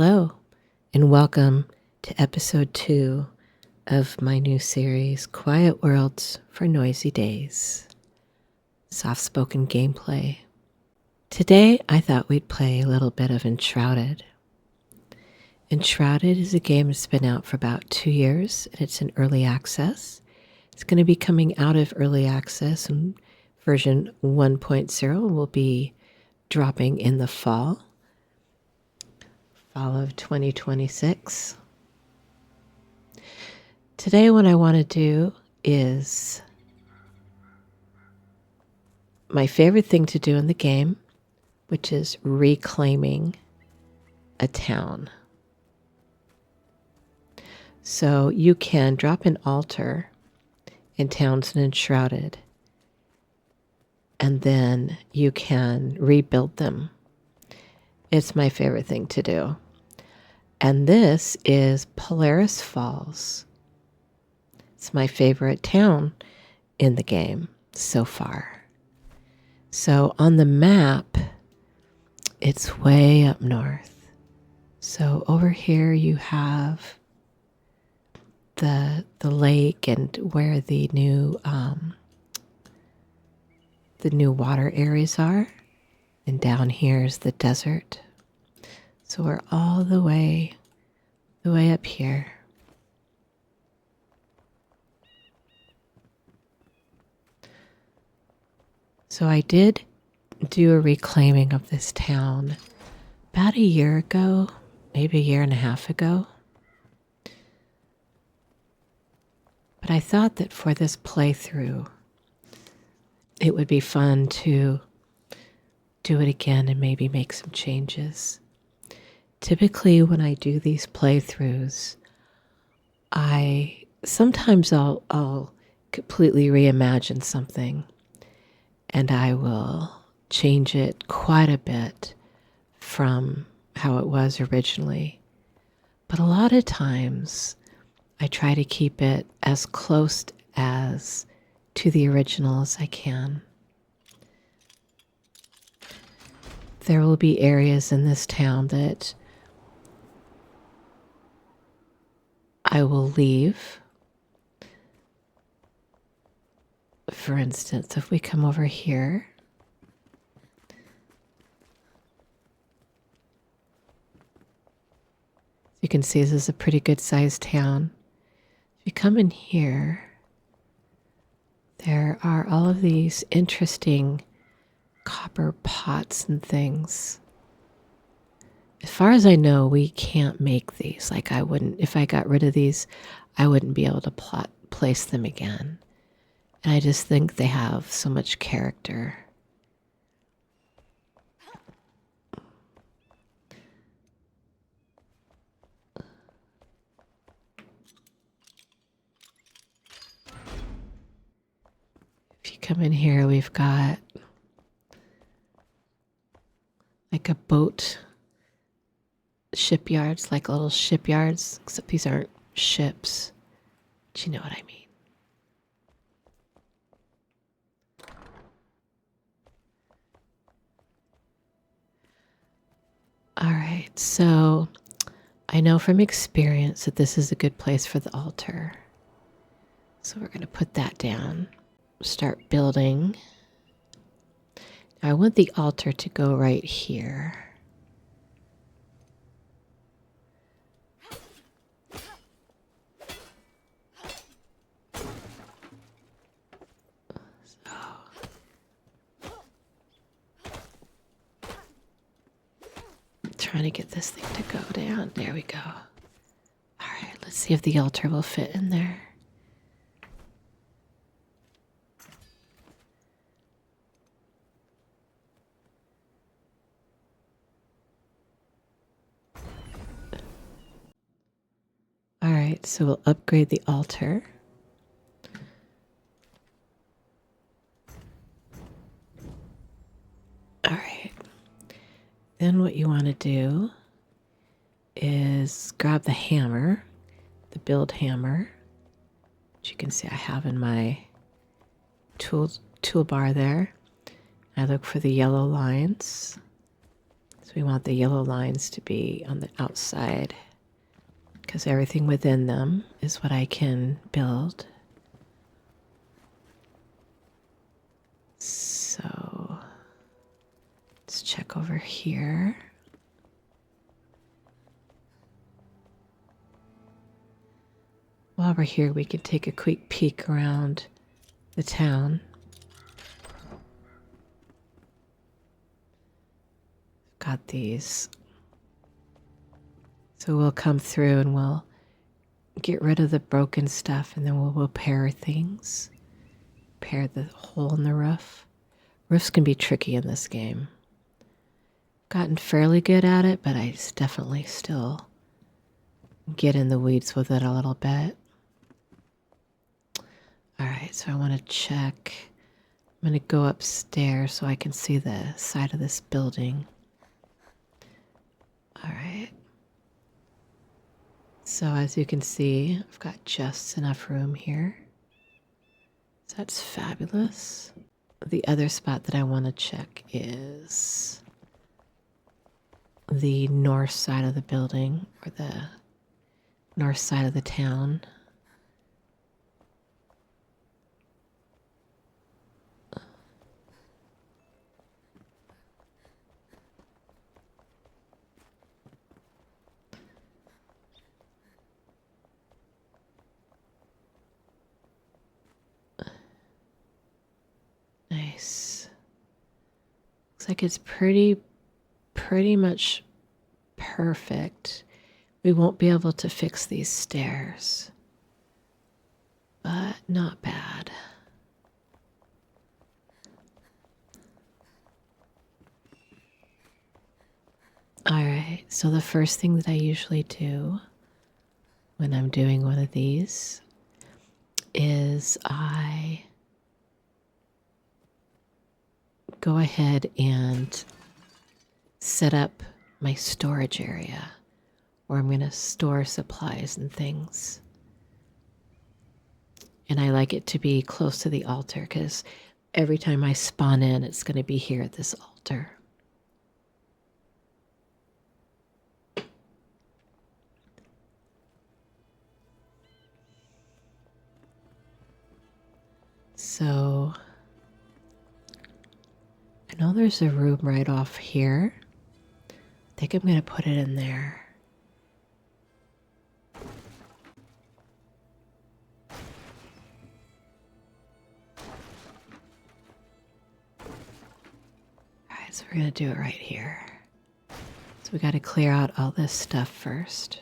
Hello, and welcome to episode 2 of my new series, Quiet Worlds for Noisy Days. Soft-spoken gameplay. Today, I thought we'd play a little bit of Enshrouded. Enshrouded is a game that's been out for about 2 years, and it's in early access. It's going to be coming out of early access, and version 1.0 will be dropping in the fall of 2026. Today, what I want to do is my favorite thing to do in the game, which is reclaiming a town. So you can drop an altar in towns enshrouded, and then you can rebuild them. It's my favorite thing to do. And this is Polaris Falls. It's my favorite town in the game so far. So on the map, it's way up north. So over here you have the lake and where the new water areas are. And down here is the desert. So we're all the way up here. So I did do a reclaiming of this town about a year ago, maybe a year and a half ago. But I thought that for this playthrough, it would be fun to do it again and maybe make some changes. Typically, when I do these playthroughs, I'll completely reimagine something, and I will change it quite a bit from how it was originally. But a lot of times, I try to keep it as close as to the original as I can. There will be areas in this town that I will leave. For instance, if we come over here, you can see this is a pretty good sized town. If you come in here, there are all of these interesting copper pots and things. As far as I know, we can't make these. Like if I got rid of these, I wouldn't be able to place them again. And I just think they have so much character. If you come in here, we've got like a boat shipyards, like little shipyards, except these aren't ships. But you know what I mean. All right, so I know from experience that this is a good place for the altar. So we're going to put that down, start building. Now I want the altar to go right here. Trying to get this thing to go down. There we go. All right, let's see if the altar will fit in there. All right, so we'll upgrade the altar. All right. Then what you want to do is grab the hammer, the build hammer, which you can see I have in my toolbar there. I look for the yellow lines. So we want the yellow lines to be on the outside because everything within them is what I can build. So let's check over here. While we're here, we can take a quick peek around the town. Got these. So we'll come through and we'll get rid of the broken stuff, and then we'll repair things. Repair the hole in the roof. Roofs can be tricky in this game. Gotten fairly good at it, but I definitely still get in the weeds with it a little bit. All right, so I want to check. I'm going to go upstairs so I can see the side of this building. All right. So as you can see, I've got just enough room here. So that's fabulous. The other spot that I want to check is the north side of the building, or the north side of the town. Nice. Looks like it's pretty much perfect. We won't be able to fix these stairs, but not bad. All right, so the first thing that I usually do when I'm doing one of these is I go ahead and set up my storage area where I'm going to store supplies and things. And I like it to be close to the altar because every time I spawn in, it's going to be here at this altar. So I know there's a room right off here. I think I'm going to put it in there. Alright, so we're going to do it right here. So we got to clear out all this stuff first.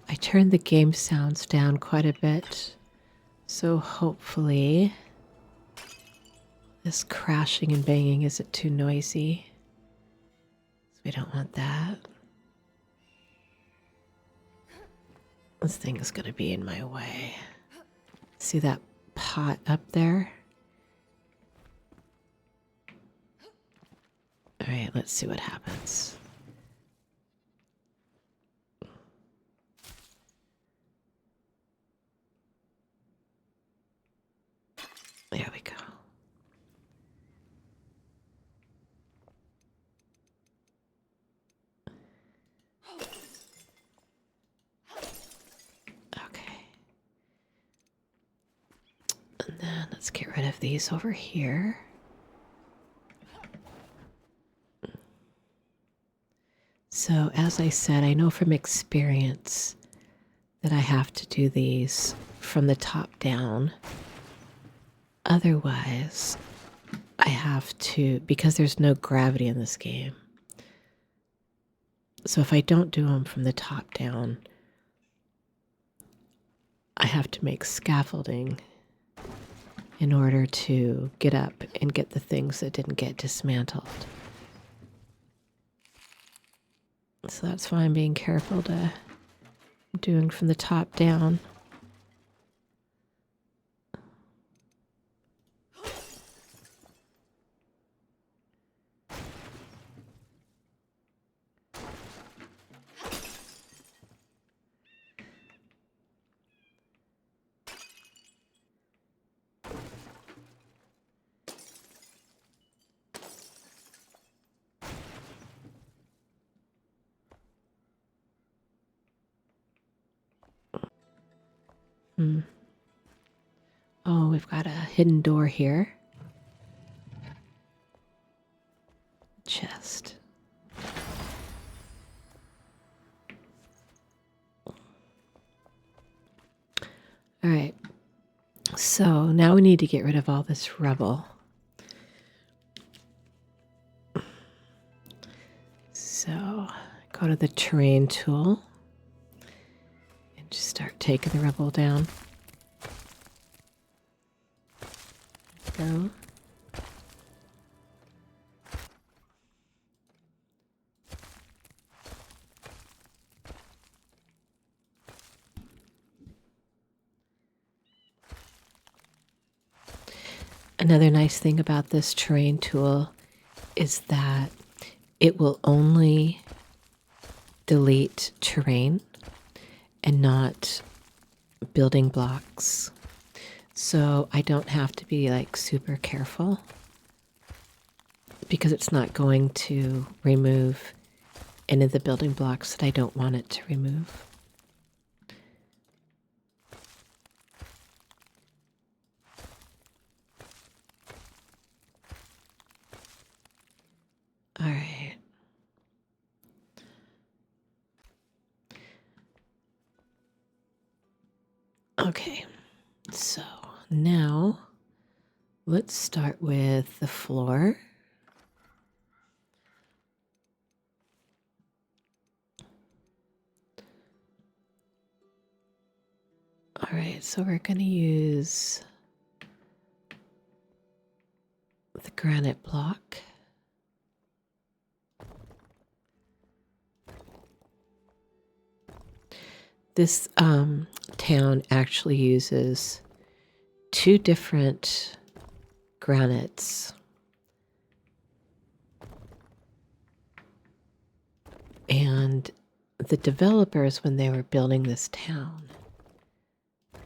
I turned the game sounds down quite a bit, so hopefully this crashing and banging isn't too noisy. So we don't want that. This thing is going to be in my way. See that pot up there? All right, let's see what happens. There we go. Okay. And then let's get rid of these over here. So as I said, I know from experience that I have to do these from the top down. Otherwise, I have to, because there's no gravity in this game. So if I don't do them from the top down, I have to make scaffolding in order to get up and get the things that didn't get dismantled. So that's why I'm being careful to doing from the top down. Oh, we've got a hidden door here. Chest. All right. So now we need to get rid of all this rubble. So go to the terrain tool and just start taking the rubble down. Go. Another nice thing about this terrain tool is that it will only delete terrain and not building blocks. So I don't have to be like super careful because it's not going to remove any of the building blocks that I don't want it to remove. All right. Okay, so now let's start with the floor. All right, so we're going to use the granite block. This town actually uses 2 different granites. And the developers, when they were building this town,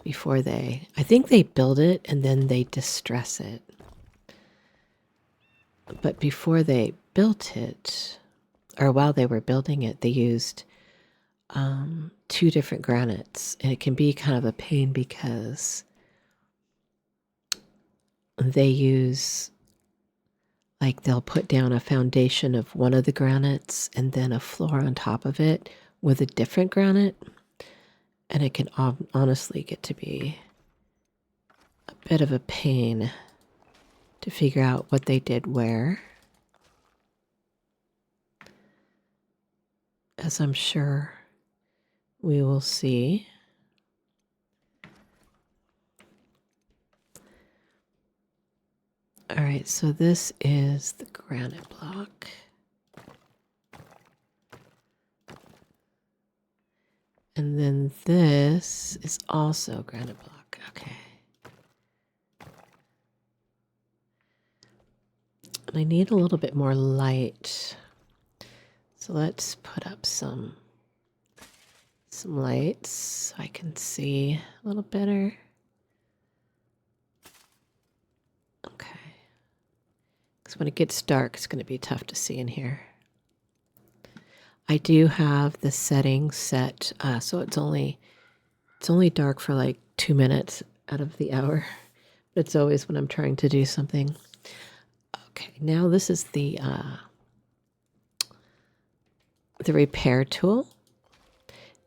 I think they build it and then they distress it. But before they built it, or while they were building it, they used 2 different granites, and it can be kind of a pain because they use, like, they'll put down a foundation of one of the granites and then a floor on top of it with a different granite, and it can honestly get to be a bit of a pain to figure out what they did where, as I'm sure we will see. All right, so this is the granite block. And then this is also granite block. Okay. And I need a little bit more light. So let's put up some lights so I can see a little better. Okay. Because when it gets dark, it's going to be tough to see in here. I do have the settings set, so it's only dark for like 2 minutes out of the hour. But it's always when I'm trying to do something. Okay, now this is the repair tool.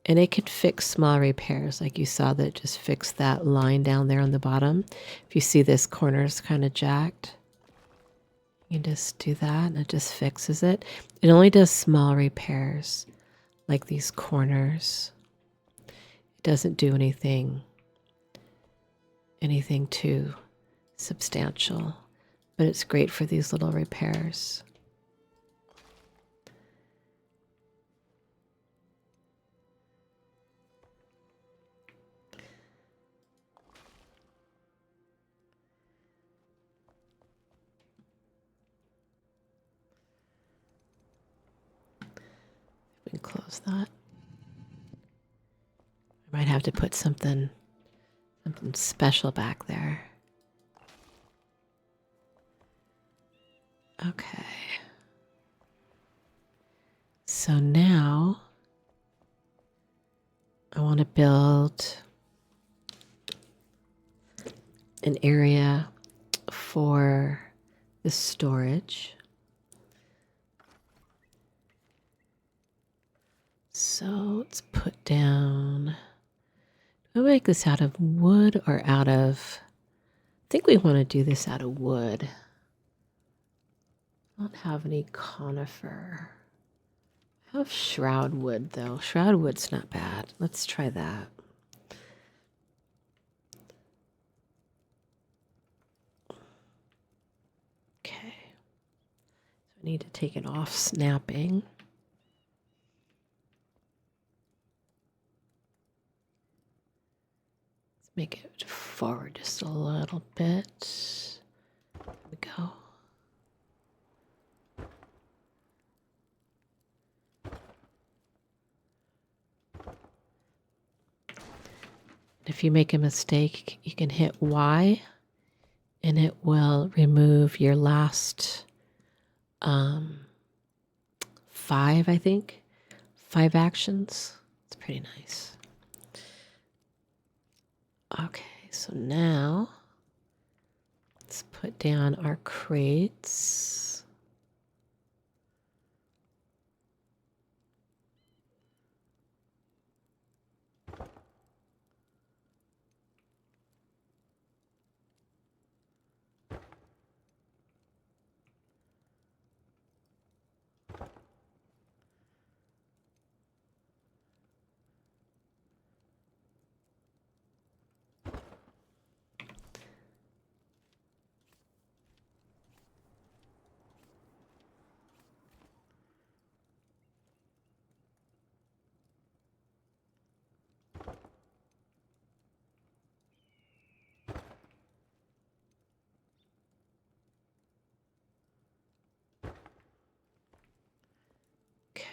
And it can fix small repairs, like you saw that just fixed that line down there on the bottom. If you see this corner is kind of jacked, you can just do that and it just fixes it. It only does small repairs, like these corners. It doesn't do anything too substantial, but it's great for these little repairs. How's that? I might have to put something special back there. Okay. So now I want to build an area for the storage. So let's put down, do I make this out of wood or out of, I think we want to do this out of wood. I don't have any conifer. I have shroud wood though. Shroud wood's not bad. Let's try that. Okay. So I need to take it off snapping. Let's make it forward just a little bit. There we go. If you make a mistake, you can hit Y and it will remove your last 5, I think. 5 actions. It's pretty nice. Okay, so now let's put down our crates.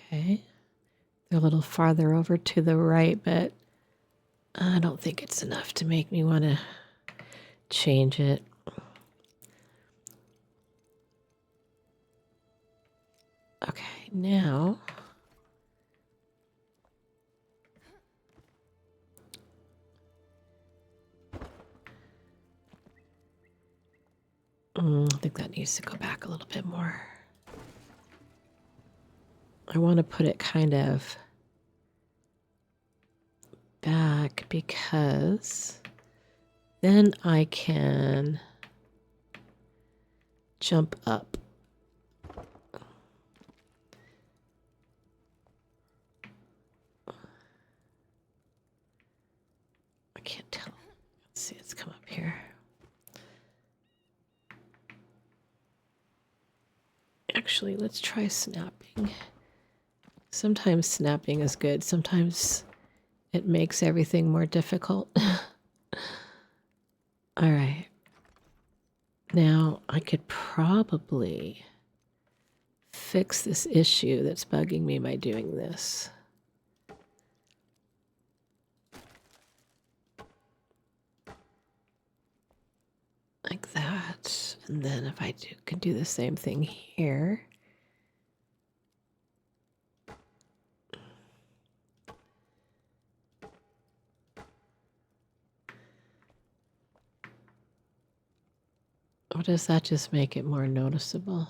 Okay, they're a little farther over to the right, but I don't think it's enough to make me want to change it. Okay, now I think that needs to go back a little bit more. I want to put it kind of back because then I can jump up. I can't tell. Let's see, it's come up here. Actually, let's try snapping. Sometimes snapping is good. Sometimes it makes everything more difficult. All right. Now, I could probably fix this issue that's bugging me by doing this. Like that. And then if I can do the same thing here. Or does that just make it more noticeable?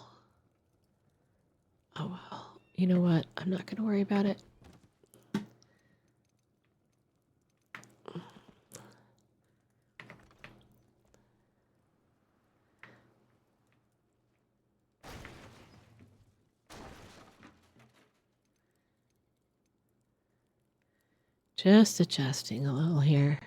Oh, well. You know what? I'm not going to worry about it. Just adjusting a little here.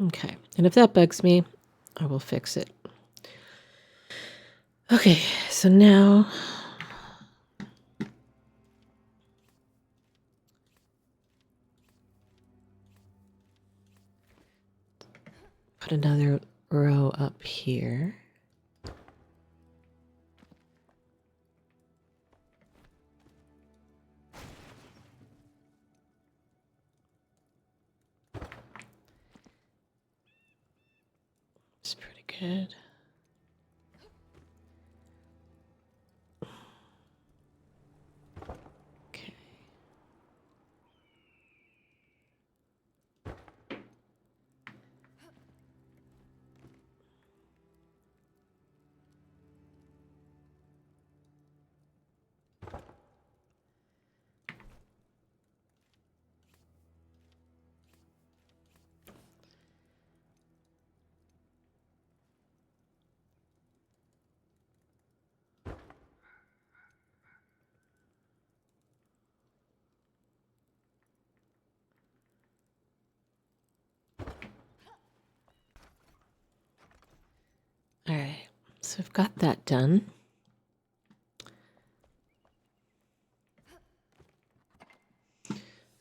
Okay, and if that bugs me, I will fix it. Okay, so now put another row up here. It's pretty good. Okay. All right, so I've got that done.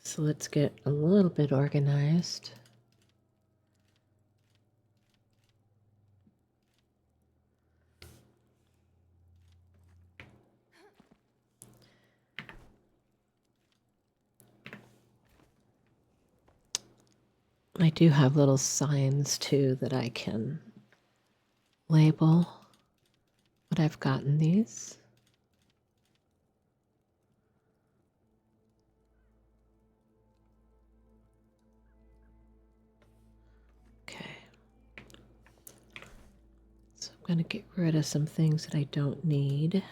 So let's get a little bit organized. I do have little signs too that I can label what I've got in these. Okay. So I'm going to get rid of some things that I don't need.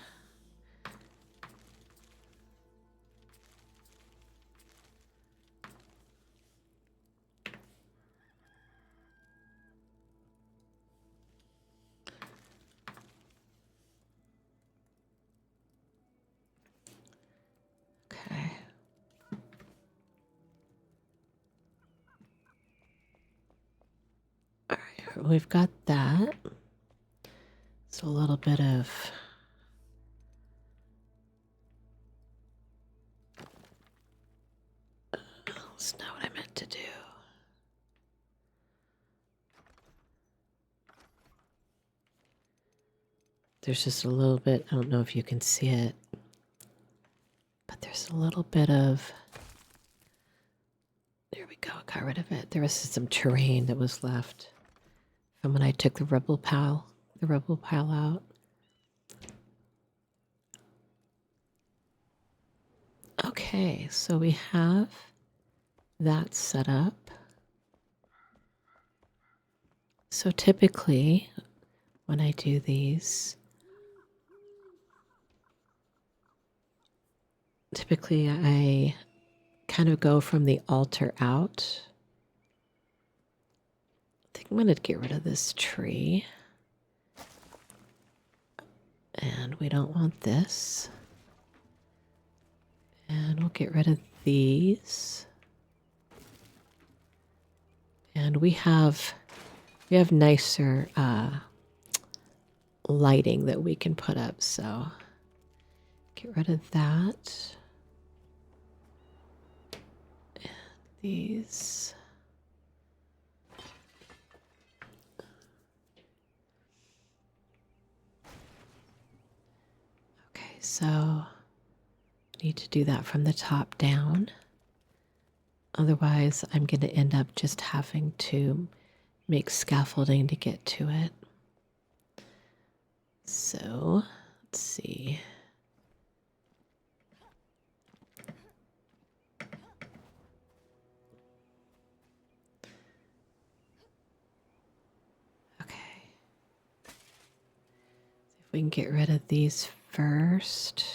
Okay. All right, we've got that. So a little bit of that's not what I meant to do. There's just a little bit, I don't know if you can see it, but there's a little bit of, there we go, got rid of it. There was some terrain that was left from when I took the rubble pile out. Okay, so we have that set up. So typically, when I do these, I kind of go from the altar out. I think I'm going to get rid of this tree. And we don't want this. And we'll get rid of these. And we have nicer lighting that we can put up, so get rid of that. And these. Okay, so need to do that from the top down. Otherwise, I'm going to end up just having to make scaffolding to get to it. So, let's see. Okay. If we can get rid of these first.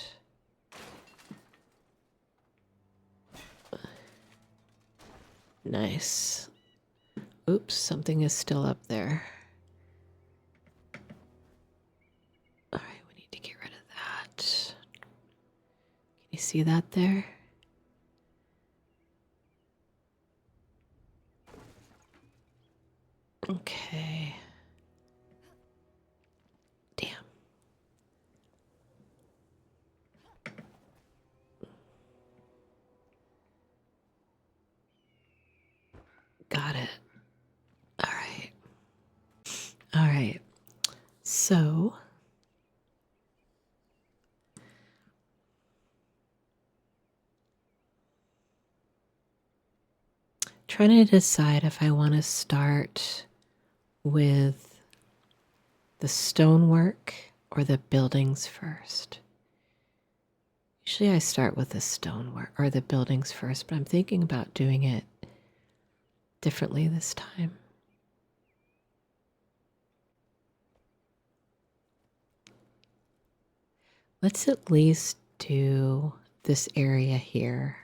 Nice. Oops, something is still up there. All right, we need to get rid of that. Can you see that there? So, trying to decide if I want to start with the stonework or the buildings first. Usually I start with the stonework or the buildings first, but I'm thinking about doing it differently this time. Let's at least do this area here.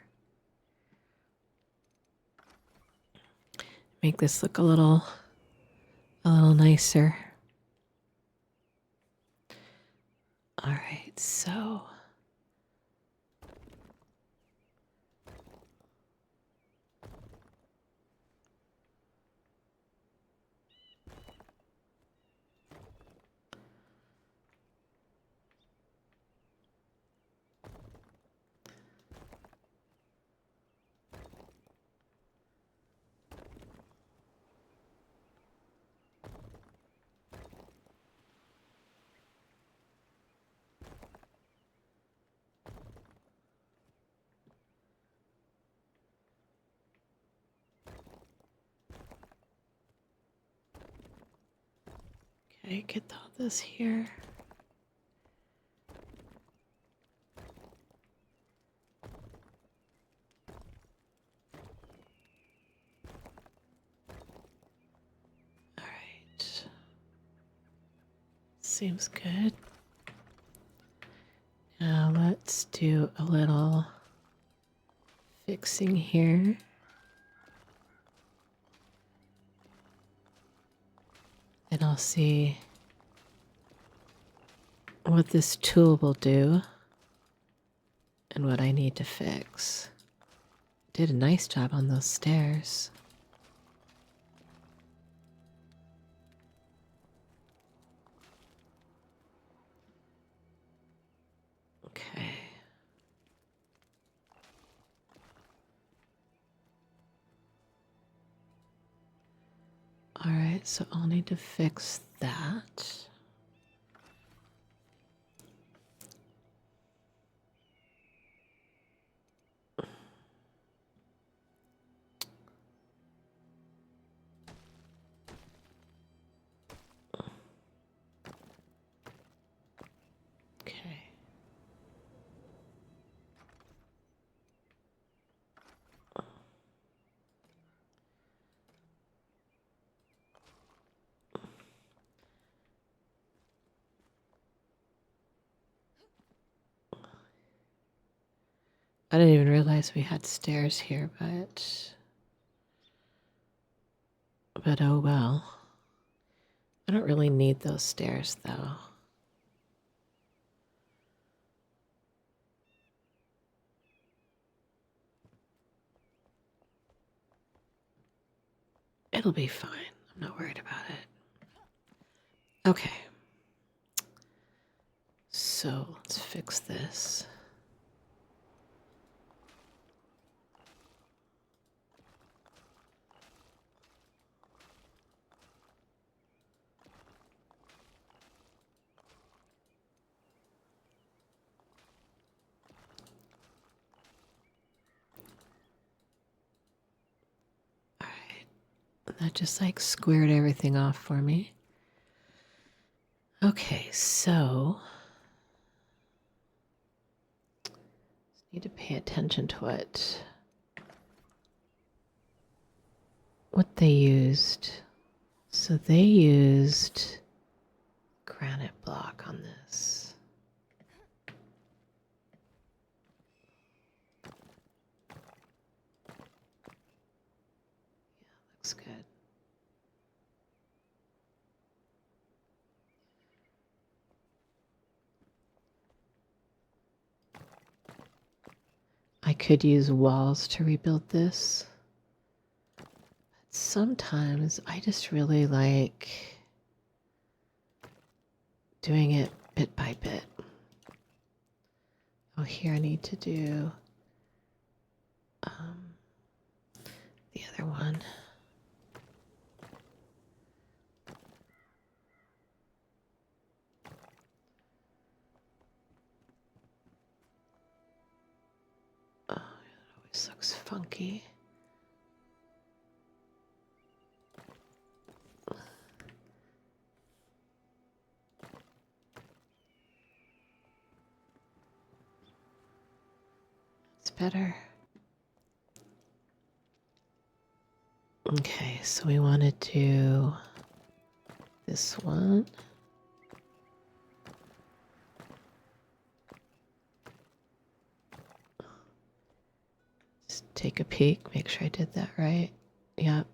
Make this look a little nicer. All right, so okay, get all this here. All right. Seems good. Now let's do a little fixing here. And I'll see what this tool will do and what I need to fix. Did a nice job on those stairs. Okay. All right, so I'll need to fix that. Okay. I didn't even realize we had stairs here, but oh well. I don't really need those stairs though. It'll be fine. I'm not worried about it. Okay. So let's fix this. That just like squared everything off for me. Okay, so need to pay attention to what they used. So they used granite block on this. Yeah, looks good. I could use walls to rebuild this. But sometimes I just really like doing it bit by bit. Oh, here I need to do the other one. This looks funky. It's better. Okay, so we want to do this one. Just take a peek, make sure I did that right. Yep.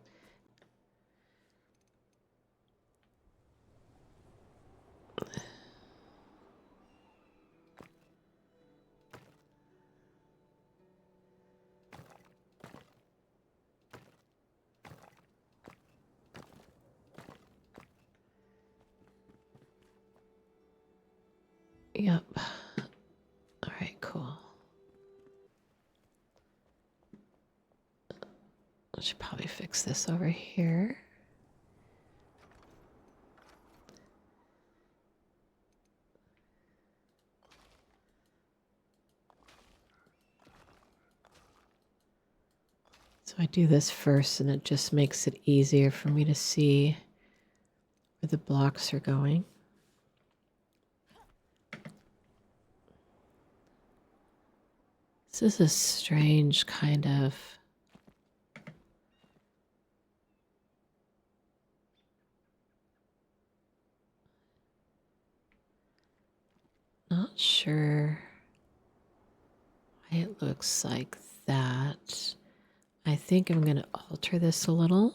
Yep. All right, cool. I should probably fix this over here. So I do this first, and it just makes it easier for me to see where the blocks are going. This is a strange kind of not sure why it looks like that. I think I'm going to alter this a little.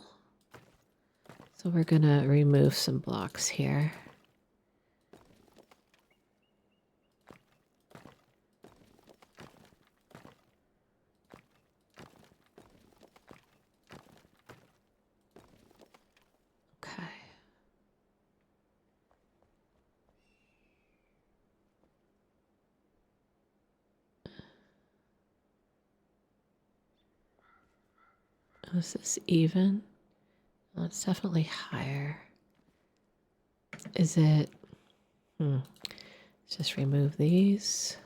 So we're going to remove some blocks here. Okay. Is this even? Well, it's definitely higher. Is it? Let's just remove these.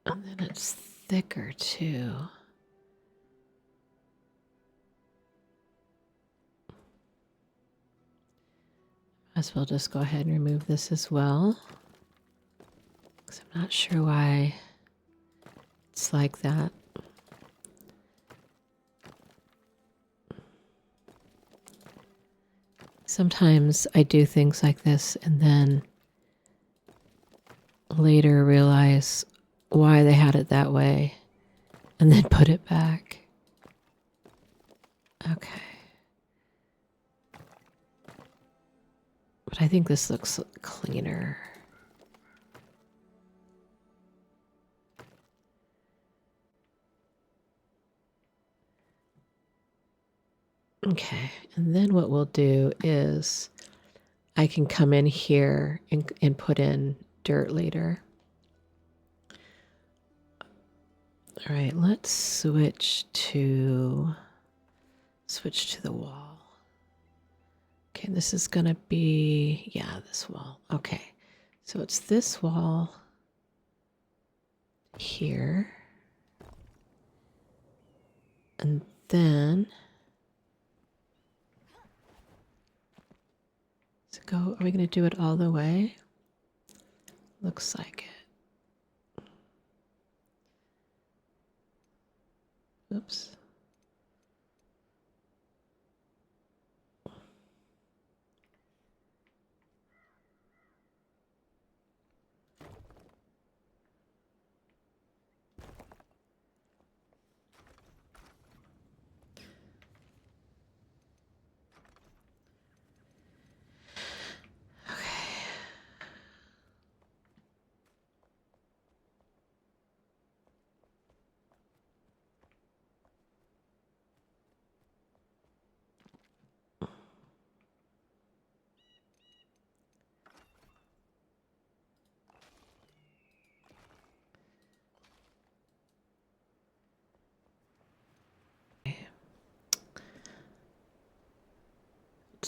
And then it's thicker too. Might as well just go ahead and remove this as well. Because I'm not sure why it's like that. Sometimes I do things like this and then later realize why they had it that way and then put it back. Okay. But I think this looks cleaner. Okay, and then what we'll do is I can come in here and put in dirt later. All right, let's switch to the wall. Okay, this is gonna be, yeah, this wall. Okay, so it's this wall here. And then are we gonna do it all the way? Looks like it. Oops.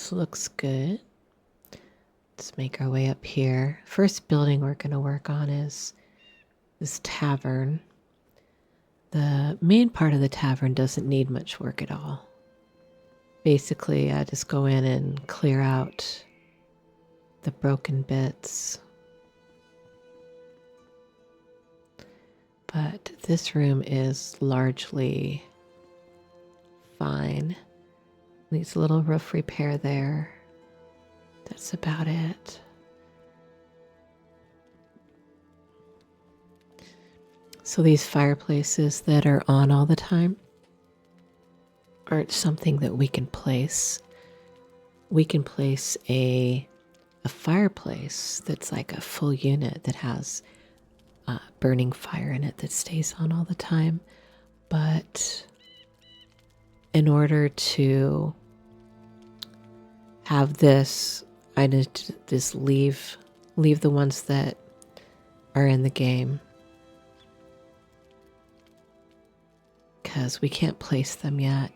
This looks good. Let's make our way up here. First building we're going to work on is this tavern. The main part of the tavern doesn't need much work at all. Basically, I just go in and clear out the broken bits. But this room is largely fine. Needs a little roof repair there. That's about it. So these fireplaces that are on all the time aren't something that we can place. We can place a fireplace that's like a full unit that has burning fire in it that stays on all the time. But in order to have this, I need to just leave the ones that are in the game, because we can't place them yet.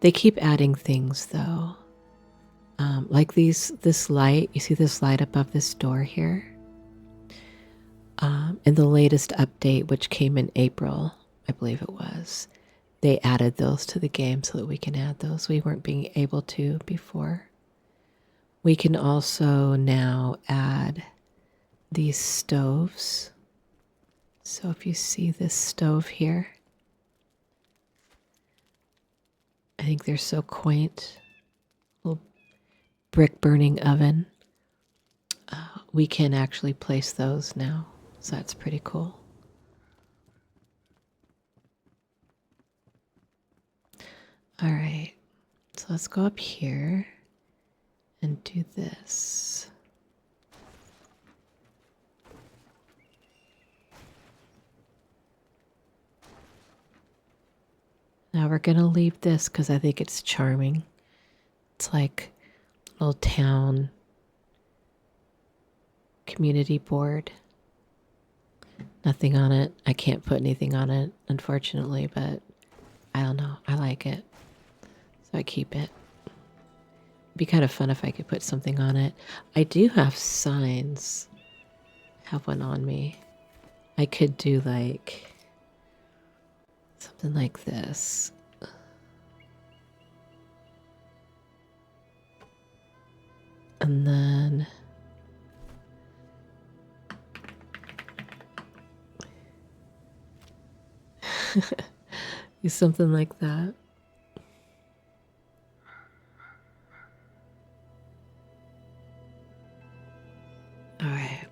They keep adding things though, like this light. You see this light above this door here? In the latest update, which came in April, I believe it was, they added those to the game so that we can add those. We weren't being able to before. We can also now add these stoves. So if you see this stove here, I think they're so quaint. Little brick burning oven. We can actually place those now. So that's pretty cool. All right. So let's go up here and do this. Now we're going to leave this because I think it's charming. It's like a little town community board. Nothing on it. I can't put anything on it, unfortunately, but I don't know. I like it. So I keep it. It'd be kind of fun if I could put something on it. I do have signs. Have one on me. I could do like something like this. And then do something like that. All right.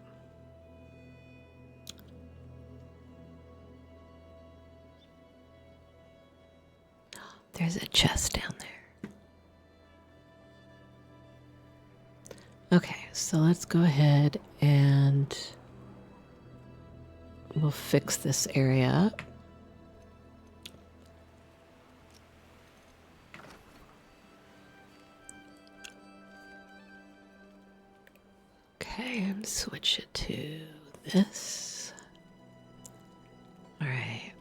There's a chest down there. Okay, so let's go ahead and we'll fix this area up. Okay, and switch it to this. All right.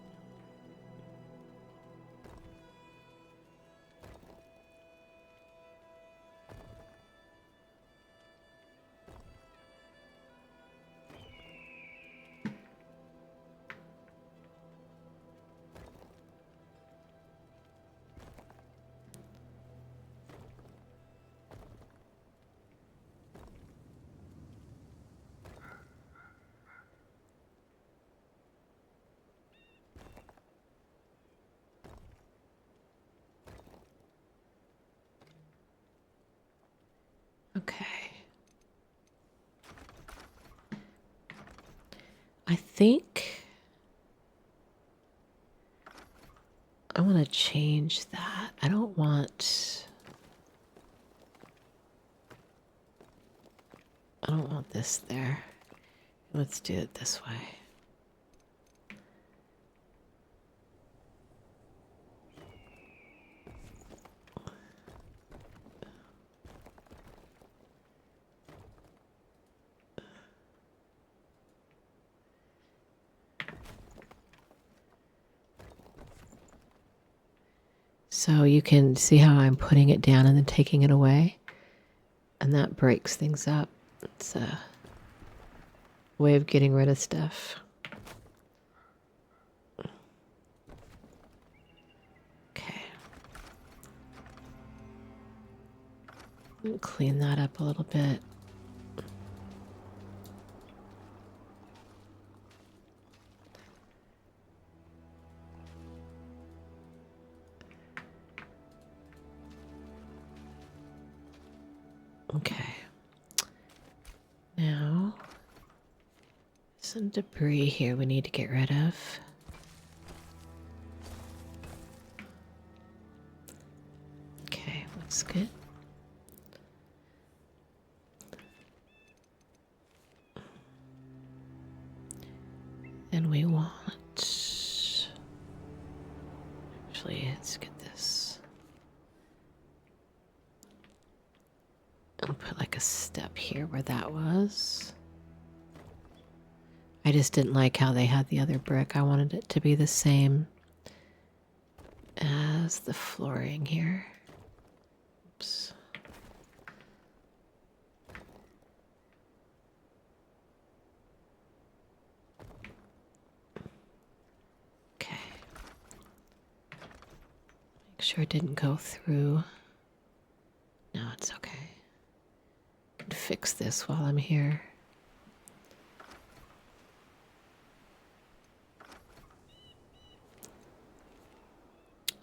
Okay. I think I want to change that. I don't want this there. Let's do it this way. So you can see how I'm putting it down and then taking it away. And that breaks things up. It's a way of getting rid of stuff. Okay. Clean that up a little bit. Okay. Now, some debris here we need to get rid of. Okay, looks good. And we want... Actually, let's get this. I'll put like a step here where that was. I just didn't like how they had the other brick. I wanted it to be the same as the flooring here. Oops. Okay. Make sure it didn't go through. No, it's okay. I can fix this while I'm here.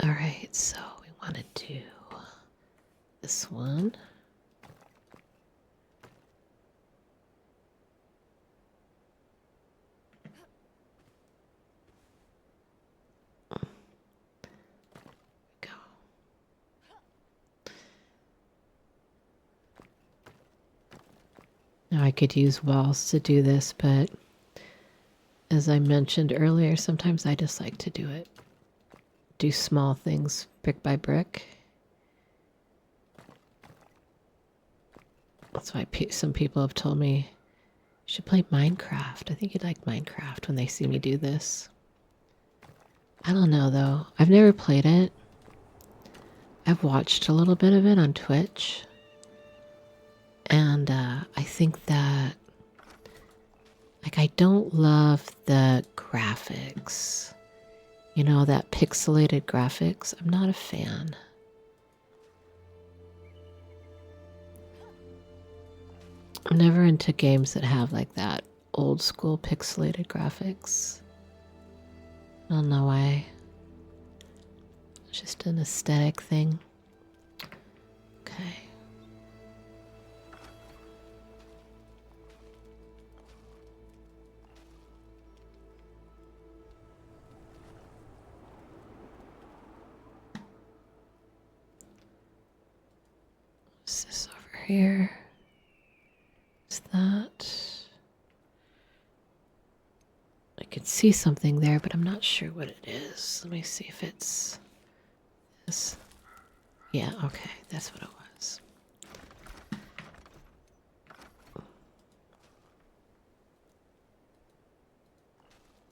All right, so we want to do this one. Go. Now I could use walls to do this, but as I mentioned earlier, sometimes I just like to do small things brick by brick. That's why some people have told me you should play Minecraft. I think you'd like Minecraft when they see me do this. I don't know though. I've never played it. I've watched a little bit of it on Twitch. And I think that, like, I don't love the graphics. You know, that pixelated graphics. I'm not a fan. I'm never into games that have like that old school pixelated graphics. I don't know why. It's just an aesthetic thing. Okay. What's this over here? Is that? I could see something there, but I'm not sure what it is. Let me see if it's this. Yeah, okay, that's what it was.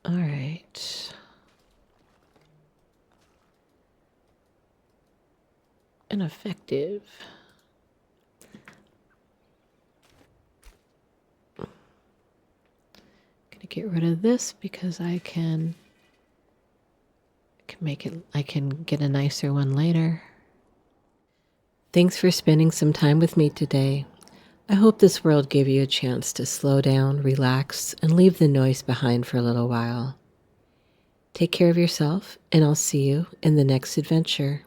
All right. Ineffective. Gonna get rid of this because I can make it, I can get a nicer one later. Thanks for spending some time with me today. I hope this world gave you a chance to slow down, relax, and leave the noise behind for a little while. Take care of yourself, and I'll see you in the next adventure.